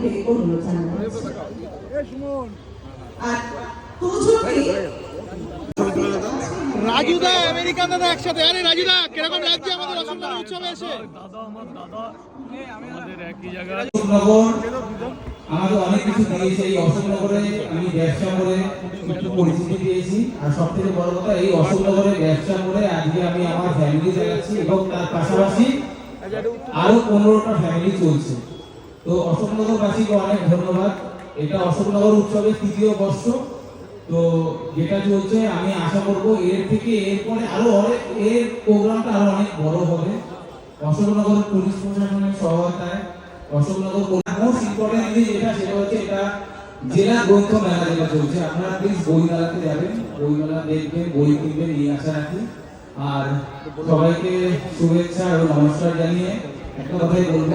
থেকে অনুরোধ জানাচ্ছি। আর পুজোতে রাজুদা আমেরিকান দাদা একসাথে। আরে রাজুদা কিরকম লাগছে আমাদের অশোকনগর উৎসবে এসে? দাদা আমার দাদা আমাদের একই জায়গায়। আমাকে অনেক কিছু দিয়েছে এই অশোকনগরে। আমি ব্যবসা করে একটু পরিচিতি পেয়েছি, আর সব থেকে বড় কথা এই অশোকনগরে ব্যবসা করে আজকে আমি আমার ফ্যামিলি চালাচ্ছি এবং তার পাশাপাশি আরো 15টা ফ্যামিলি চলছে। তো অশোকনগরবাসীকে অনেক ধন্যবাদ। এটা অশোকনগর উৎসবের 3য় বর্ষ। তো যেটা চলছে আমি আশা করব এর থেকে এরপরে আরো অনেক এর প্রোগ্রামটা আরো অনেক বড় হবে। অশোকনগর পুলিশ প্রশাসনের সহায়তায় অশোকনগর মোস্ট ইম্পর্টেন্টলি সেটা হচ্ছে এটা জেলা গ্রন্থ মেলা যেটা চলছে। আপনারা প্লিজ বই মেলাতে যাবেন, বই মেলা দেখবেন, বই কিনবেন, এই আশা রাখি। আর সবাইকে শুভেচ্ছা ও নমস্কার জানিয়ে একটা কথাই বলবো,